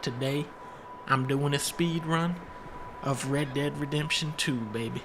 Today, I'm doing a speed run of Red Dead Redemption 2, baby.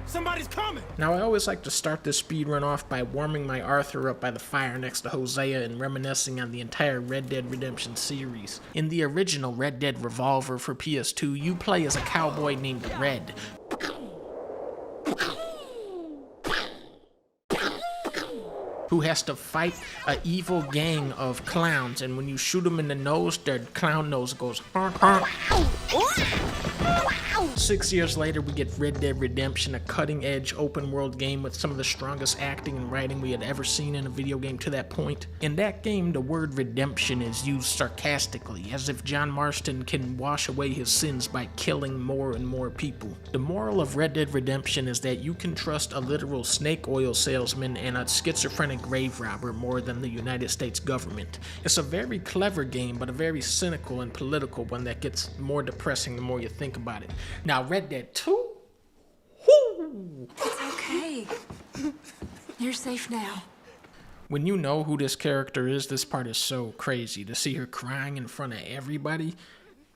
Somebody's coming! Now, I always like to start this speedrun off by warming my Arthur up by the fire next to Hosea and reminiscing on the entire Red Dead Redemption series. In the original Red Dead Revolver for PS2, you play as a cowboy named Red, who has to fight an evil gang of clowns, and when you shoot them in the nose, their clown nose goes honk, honk. 6 years later, we get Red Dead Redemption, a cutting-edge open-world game with some of the strongest acting and writing we had ever seen in a video game to that point. In that game, the word redemption is used sarcastically, as if John Marston can wash away his sins by killing more and more people. The moral of Red Dead Redemption is that you can trust a literal snake oil salesman and a schizophrenic grave robber more than the United States government. It's a very clever game, but a very cynical and political one that gets more depressing the more you think about it. Now, Red Dead 2? Whoo! It's okay. You're safe now. When you know who this character is, this part is so crazy. To see her crying in front of everybody.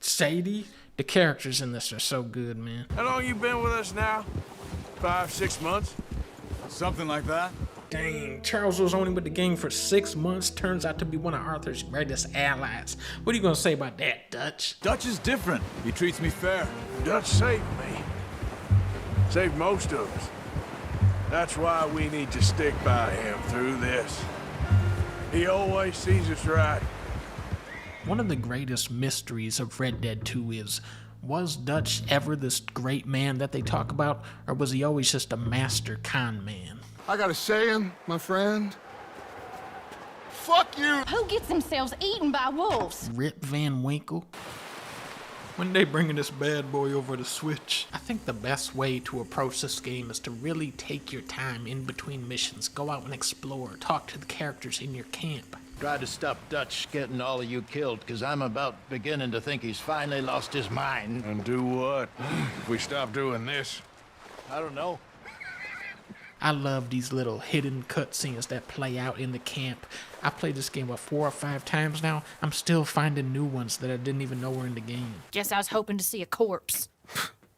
Sadie, the characters in this are so good, man. How long you been with us now? 5, 6 months? Something like that. Dang, Charles was only with the gang for 6 months, turns out to be one of Arthur's greatest allies. What are you gonna say about that, Dutch? Dutch is different. He treats me fair. Dutch saved me. Saved most of us. That's why we need to stick by him through this. He always sees us right. One of the greatest mysteries of Red Dead 2 is, was Dutch ever this great man that they talk about, or was he always just a master con man? I got a saying, my friend. Fuck you! Who gets themselves eaten by wolves? Rip Van Winkle? When they bringing this bad boy over to Switch? I think the best way to approach this game is to really take your time in between missions. Go out and explore, talk to the characters in your camp. Try to stop Dutch getting all of you killed, because I'm about beginning to think he's finally lost his mind. And do what? If we stop doing this? I don't know. I love these little hidden cutscenes that play out in the camp. I played this game, 4 or 5 times now? I'm still finding new ones that I didn't even know were in the game. Guess I was hoping to see a corpse.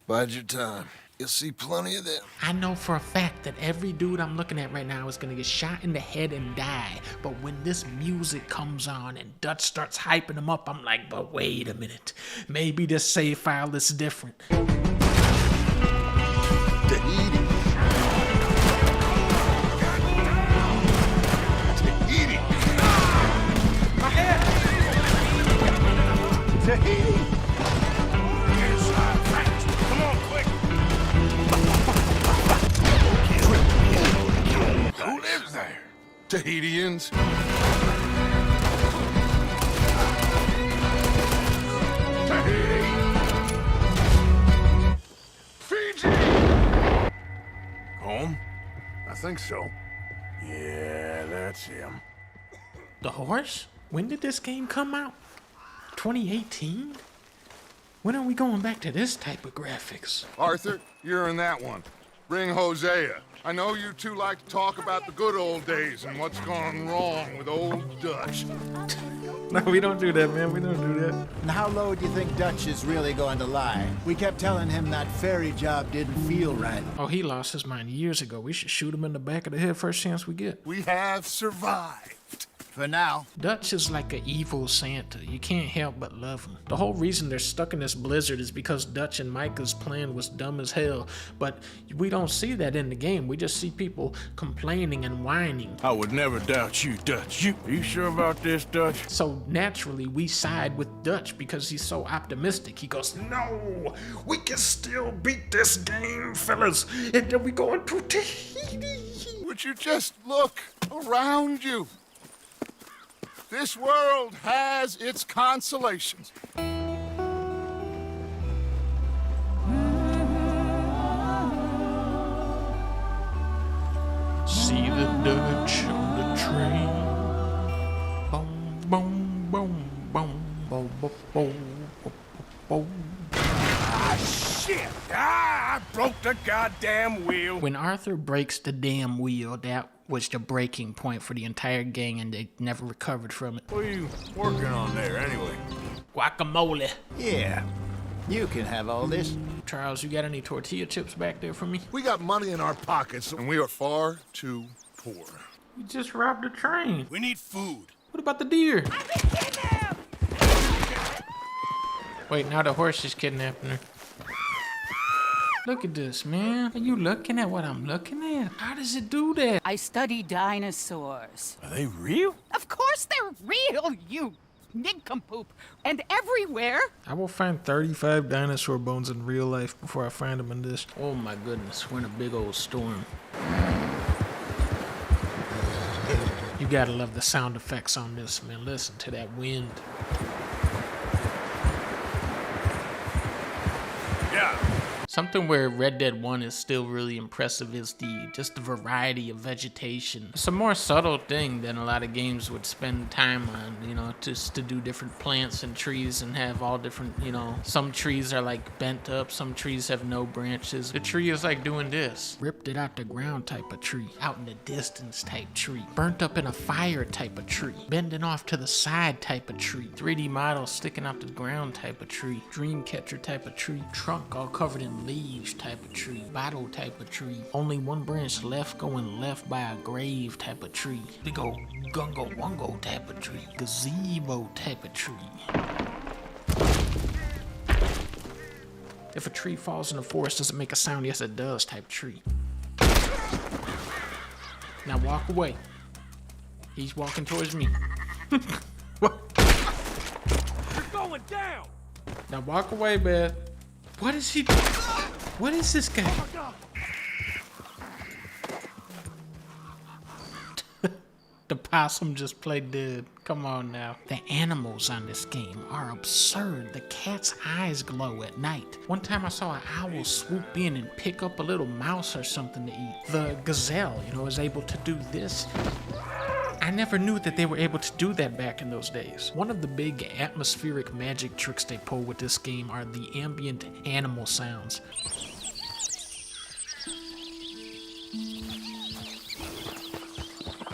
Bide your time. You'll see plenty of them. I know for a fact that every dude I'm looking at right now is gonna get shot in the head and die. But when this music comes on and Dutch starts hyping them up, I'm like, but wait a minute. Maybe this save file is different. Tahiti! Inside fast! Come on, quick! Who lives there? Tahitians. Tahiti! Fiji! Home? I think so. Yeah, that's him. The horse? When did this game come out? 2018? When are we going back to this type of graphics? Arthur, you're in that one. Bring Hosea. I know you two like to talk about the good old days and what's gone wrong with old Dutch. No, we don't do that, man. We don't do that. And how low do you think Dutch is really going to lie? We kept telling him that ferry job didn't feel right. Oh, he lost his mind years ago. We should shoot him in the back of the head first chance we get. We have survived. For now. Dutch is like an evil Santa. You can't help but love him. The whole reason they're stuck in this blizzard is because Dutch and Micah's plan was dumb as hell. But we don't see that in the game. We just see people complaining and whining. I would never doubt you, Dutch. Are you sure about this, Dutch? So naturally, we side with Dutch because he's so optimistic. He goes, no, we can still beat this game, fellas. And then we going to Tahiti. Would you just look around you? This world has its consolations. See the Dutch on the train. Boom, boom, boom, boom, boom, boom, boom, boom. Ah, shit! Ah, I broke the goddamn wheel. When Arthur breaks the damn wheel, that was the breaking point for the entire gang, and they never recovered from it. What are you working on there, anyway? Guacamole. Yeah, you can have all this. Charles, you got any tortilla chips back there for me? We got money in our pockets, and we are far too poor. We just robbed a train. We need food. What about the deer? Wait, now the horse is kidnapping her. Look at this, man. Are you looking at what I'm looking at? How does it do that? I study dinosaurs. Are they real? Of course they're real, you nincompoop. And everywhere. I will find 35 dinosaur bones in real life before I find them in this. Oh my goodness, we're in a big old storm. You gotta love the sound effects on this, man. Listen to that wind. Yeah. Something where Red Dead 1 is still really impressive is just the variety of vegetation. It's a more subtle thing than a lot of games would spend time on, you know, just to do different plants and trees and have all different, you know, some trees are like bent up, some trees have no branches. The tree is like doing this. Ripped it out the ground type of tree. Out in the distance type tree. Burnt up in a fire type of tree. Bending off to the side type of tree. 3D model sticking out the ground type of tree. Dream catcher type of tree. Trunk all covered in leaves type of tree. Bottle type of tree. Only one branch left going left by a grave type of tree. Big old gungo wungo type of tree. Gazebo type of tree. If a tree falls in the forest, does it make a sound? Yes, it does type tree. Now walk away. He's walking towards me. What? You're going down! Now walk away, man. What is he doing? What is this guy? The possum just played dead. Come on now. The animals on this game are absurd. The cat's eyes glow at night. One time I saw an owl swoop in and pick up a little mouse or something to eat. The gazelle, you know, is able to do this. I never knew that they were able to do that back in those days. One of the big atmospheric magic tricks they pull with this game are the ambient animal sounds.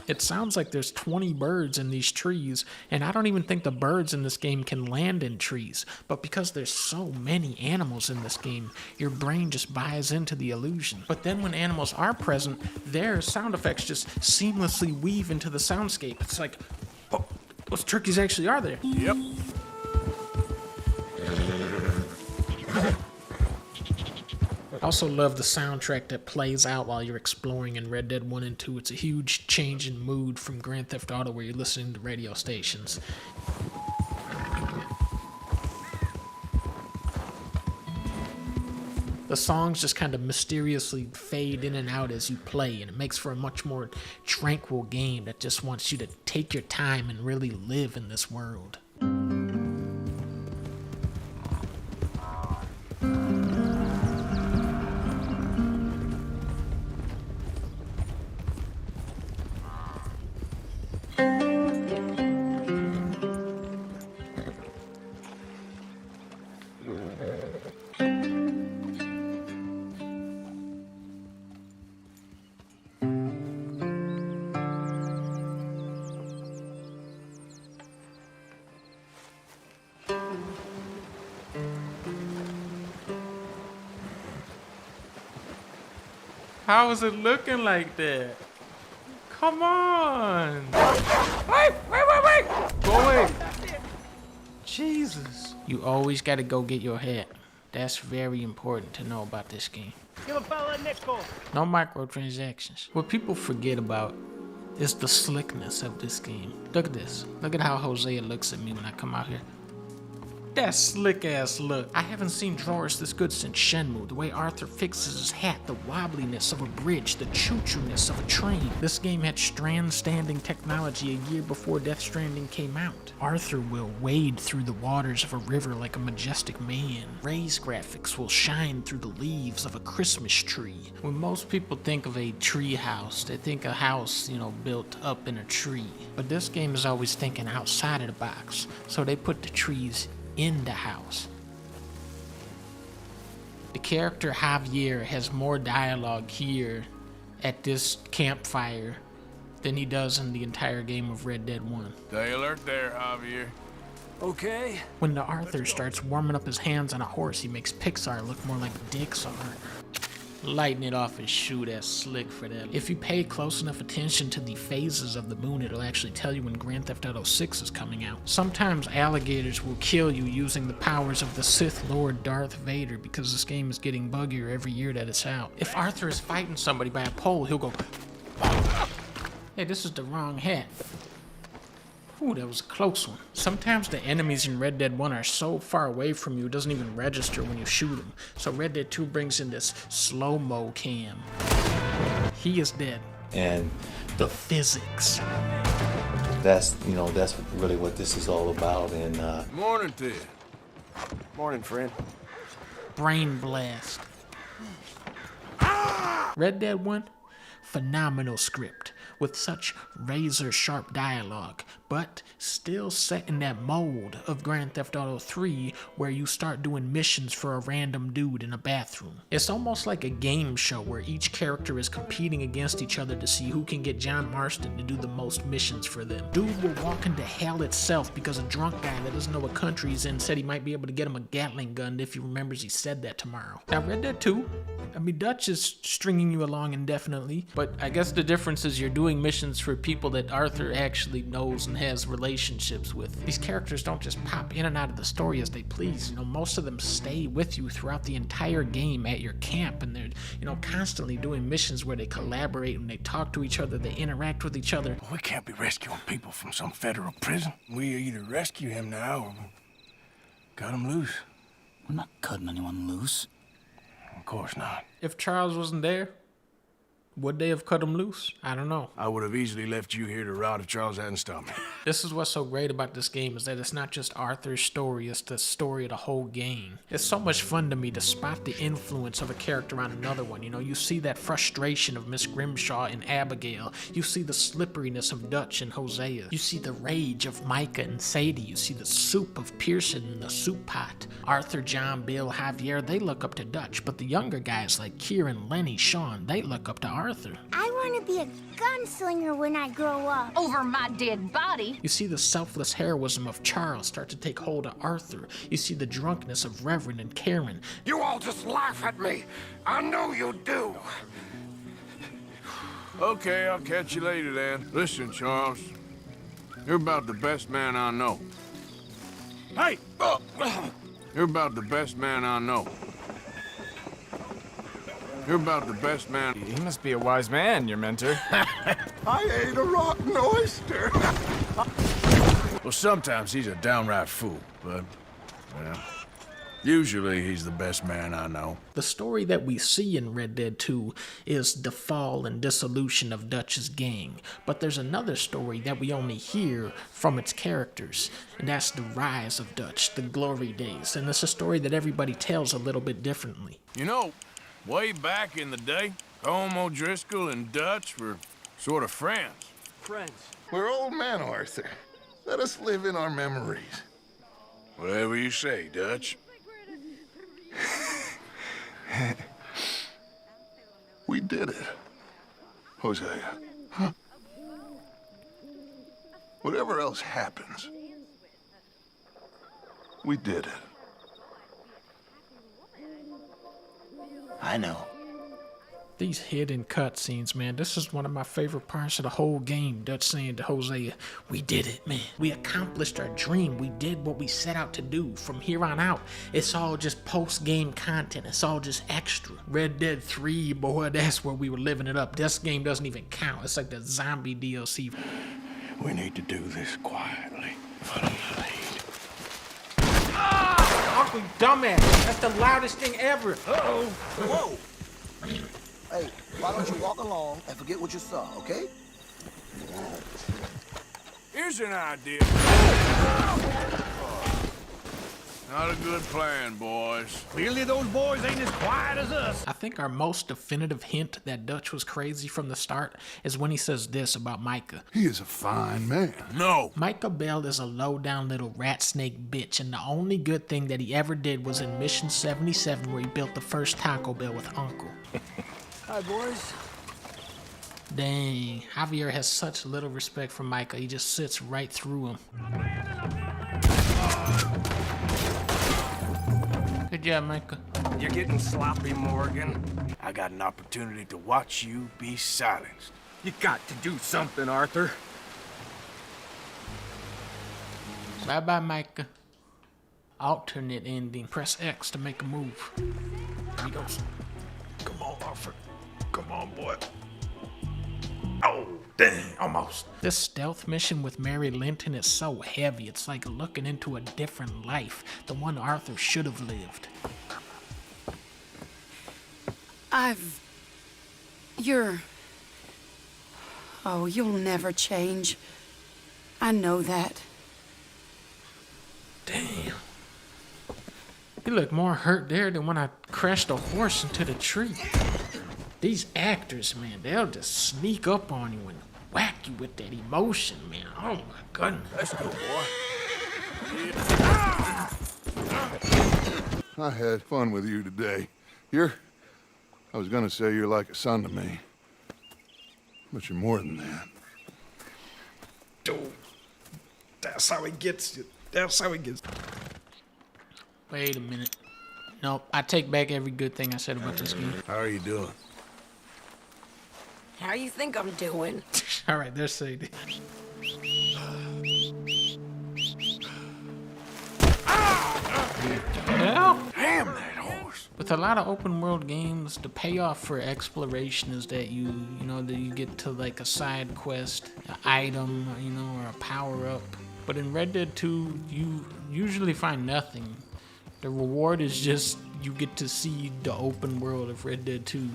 It sounds like there's 20 birds in these trees, and I don't even think the birds in this game can land in trees. But because there's so many animals in this game, your brain just buys into the illusion. But then when animals are present, their sound effects just seamlessly weave into the soundscape. It's like, oh, those turkeys actually are there. Yep. I also love the soundtrack that plays out while you're exploring in Red Dead 1 and 2. It's a huge change in mood from Grand Theft Auto where you're listening to radio stations. The songs just kind of mysteriously fade in and out as you play, and it makes for a much more tranquil game that just wants you to take your time and really live in this world. How is it looking like that? Come on! Wait! Go away! Jesus. You always gotta go get your hat. That's very important to know about this game. Give a fella a nickel. No microtransactions. What people forget about is the slickness of this game. Look at this. Look at how Hosea looks at me when I come out here. That slick ass look. I haven't seen drawers this good since Shenmue. The way Arthur fixes his hat, the wobbliness of a bridge, the choo-choo-ness of a train. This game had strand-standing technology a year before Death Stranding came out. Arthur will wade through the waters of a river like a majestic man. Ray's graphics will shine through the leaves of a Christmas tree. When most people think of a tree house, they think a house, built up in a tree. But this game is always thinking outside of the box, so they put the trees in the house. The character Javier has more dialogue here at this campfire than he does in the entire game of Red Dead 1. Stay alert there, Javier. Okay. When the Arthur starts warming up his hands on a horse, he makes Pixar look more like Dixar. Lighten it off and shoot, that's slick for that. If you pay close enough attention to the phases of the moon, it'll actually tell you when Grand Theft Auto 6 is coming out. Sometimes alligators will kill you using the powers of the Sith Lord Darth Vader because this game is getting buggier every year that it's out. If Arthur is fighting somebody by a pole, he'll go, hey, this is the wrong hat. Ooh, that was a close one. Sometimes the enemies in Red Dead 1 are so far away from you, it doesn't even register when you shoot them. So Red Dead 2 brings in this slow-mo cam. He is dead. And the physics. that's really what this is all about. And Morning to you. Morning, friend. Brain blast. Red Dead 1, phenomenal script with such razor-sharp dialogue, but still set in that mold of Grand Theft Auto 3 where you start doing missions for a random dude in a bathroom. It's almost like a game show where each character is competing against each other to see who can get John Marston to do the most missions for them. Dude will walk into hell itself because a drunk guy that doesn't know what country he's in said he might be able to get him a Gatling gun if he remembers he said that tomorrow. Now Red Dead 2, Dutch is stringing you along indefinitely, but I guess the difference is you're doing missions for people that Arthur actually knows and has relationships with. These characters don't just pop in and out of the story as they please. Most of them stay with you throughout the entire game at your camp, and they're, constantly doing missions where they collaborate and they talk to each other, they interact with each other. We can't be rescuing people from some federal prison. We either rescue him now or cut him loose. We're not cutting anyone loose. Of course not. If Charles wasn't there, would they have cut him loose? I don't know. I would have easily left you here to rot if Charles hadn't stopped me. This is what's so great about this game, is that it's not just Arthur's story, it's the story of the whole game. It's so much fun to me to spot the influence of a character on another one. You see that frustration of Miss Grimshaw and Abigail. You see the slipperiness of Dutch and Hosea. You see the rage of Micah and Sadie. You see the soup of Pearson in the soup pot. Arthur, John, Bill, Javier, they look up to Dutch, but the younger guys like Kieran, Lenny, Sean, they look up to Arthur. I want to be a gunslinger when I grow up. Over my dead body. You see the selfless heroism of Charles start to take hold of Arthur. You see the drunkenness of Reverend and Karen. You all just laugh at me. I know you do. Okay, I'll catch you later then. Listen, Charles. You're about the best man I know. Hey! You're about the best man I know. You're about the best man. He must be a wise man, your mentor. I ate a rotten oyster. Well, sometimes he's a downright fool, but, well, usually he's the best man I know. The story that we see in Red Dead 2 is the fall and dissolution of Dutch's gang, but there's another story that we only hear from its characters, and that's the rise of Dutch, the glory days, and it's a story that everybody tells a little bit differently. Way back in the day, Colm O'Driscoll and Dutch were sort of friends. We're old men, Arthur. Let us live in our memories. Whatever you say, Dutch. We did it, Hosea. Huh? Whatever else happens, we did it. I know. These hidden cutscenes, man, this is one of my favorite parts of the whole game. Dutch saying to Hosea, we did it, man. We accomplished our dream. We did what we set out to do. From here on out, it's all just post-game content. It's all just extra. Red Dead 3, boy, that's where we were living it up. This game doesn't even count. It's like the zombie DLC. We need to do this quietly. Follow the lead. Ah! off, you dumbass. That's the loudest thing ever. Uh-oh. Whoa. Hey, why don't you walk along and forget what you saw, okay? Here's an idea. Not a good plan, boys. Clearly those boys ain't as quiet as us. I think our most definitive hint that Dutch was crazy from the start is when he says this about Micah. He is a fine man. No. Micah Bell is a low-down little rat snake bitch, and the only good thing that he ever did was in Mission 77 where he built the first Taco Bell with Uncle. Hi, boys. Dang, Javier has such little respect for Micah, he just sits right through him. Good job, Micah. You're getting sloppy, Morgan. I got an opportunity to watch you be silenced. You got to do something, Arthur. Bye-bye, Micah. Alternate ending. Press X to make a move. Here he goes. Come on, Arthur. Come on, boy. Oh, dang, almost. This stealth mission with Mary Linton is so heavy, it's like looking into a different life, the one Arthur should have lived. Oh, you'll never change. I know that. Damn. You look more hurt there than when I crashed a horse into the tree. These actors, man, they'll just sneak up on you and whack you with that emotion, man. Oh my goodness. Let's go, boy. I had fun with you today. I was gonna say you're like a son to me. But you're more than that. Dude, that's how he gets you. That's how he gets you. Wait a minute. Nope, I take back every good thing I said about this game. How are you doing? How you think I'm doing? Alright, there's Sadie. Hell? Damn that horse. With a lot of open world games, the payoff for exploration is that you get to like a side quest, an item, or a power up. But in Red Dead 2, you usually find nothing. The reward is just you get to see the open world of Red Dead 2.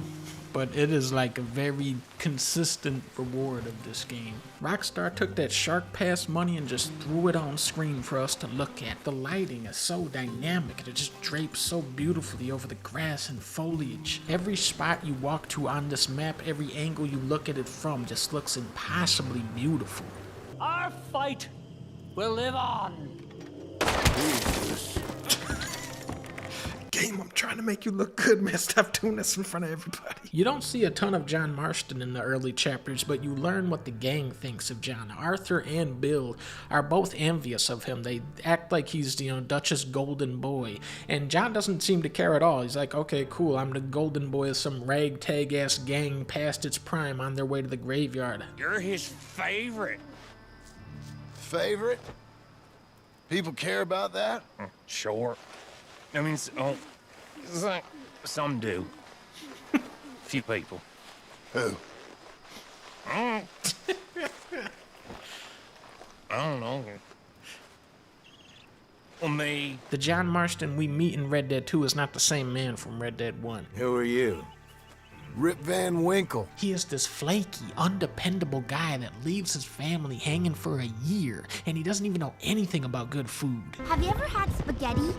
But it is like a very consistent reward of this game. Rockstar took that Shark Pass money and just threw it on screen for us to look at. The lighting is so dynamic, it just drapes so beautifully over the grass and foliage. Every spot you walk to on this map, every angle you look at it from just looks impossibly beautiful. Our fight will live on. Game, I'm trying to make you look good, man. Stop doing this in front of everybody. You don't see a ton of John Marston in the early chapters, but you learn what the gang thinks of John. Arthur and Bill are both envious of him. They act like he's, Dutch's golden boy. And John doesn't seem to care at all. He's like, okay, cool, I'm the golden boy of some ragtag-ass gang past its prime on their way to the graveyard. You're his favorite. Favorite? People care about that? Sure. I mean, some do. Few people. Who? I don't know. Well, me. The John Marston we meet in Red Dead 2 is not the same man from Red Dead 1. Who are you? Rip Van Winkle. He is this flaky, undependable guy that leaves his family hanging for a year, and he doesn't even know anything about good food. Have you ever had spaghetti?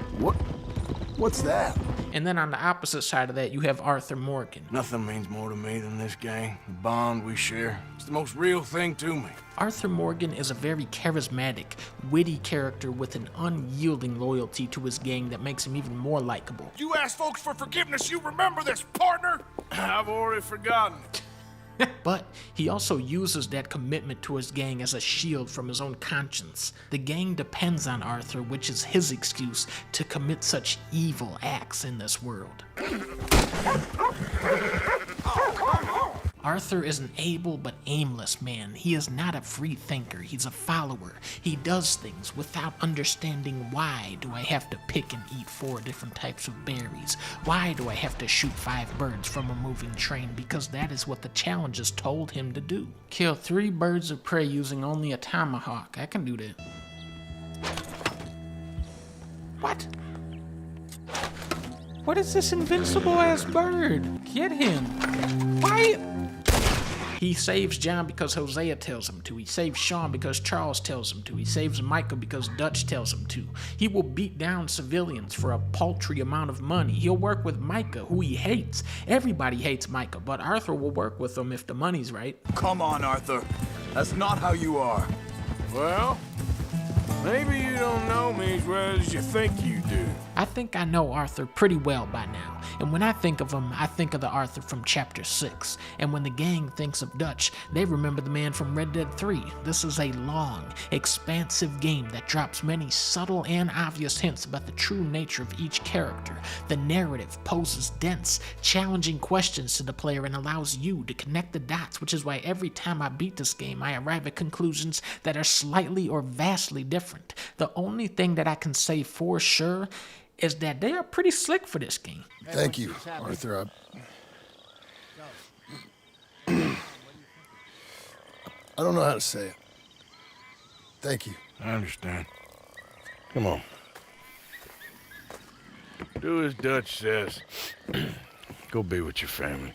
What's that? And then on the opposite side of that, you have Arthur Morgan. Nothing means more to me than this gang. The bond we share. It's the most real thing to me. Arthur Morgan is a very charismatic, witty character with an unyielding loyalty to his gang that makes him even more likable. You ask folks for forgiveness, you remember this, partner? I've already forgotten. But he also uses that commitment to his gang as a shield from his own conscience. The gang depends on Arthur, which is his excuse to commit such evil acts in this world. Arthur is an able but aimless man. He is not a free thinker. He's a follower. He does things without understanding why do I have to pick and eat 4 different types of berries? Why do I have to shoot 5 birds from a moving train? Because that is what the challenges told him to do. Kill 3 birds of prey using only a tomahawk. I can do that. What? What is this invincible-ass bird? Get him. Why? He saves John because Hosea tells him to. He saves Sean because Charles tells him to. He saves Micah because Dutch tells him to. He will beat down civilians for a paltry amount of money. He'll work with Micah, who he hates. Everybody hates Micah, but Arthur will work with him if the money's right. Come on, Arthur. That's not how you are. Well, maybe you don't know me as well as you think you do. I think I know Arthur pretty well by now, and when I think of him, I think of the Arthur from Chapter 6, and when the gang thinks of Dutch, they remember the man from Red Dead 3. This is a long, expansive game that drops many subtle and obvious hints about the true nature of each character. The narrative poses dense, challenging questions to the player and allows you to connect the dots, which is why every time I beat this game, I arrive at conclusions that are slightly or vastly different. The only thing that I can say for sure is that they are pretty slick for this game. Thank you, Arthur. I don't know how to say it. Thank you. I understand. Come on. Do as Dutch says. Go be with your family.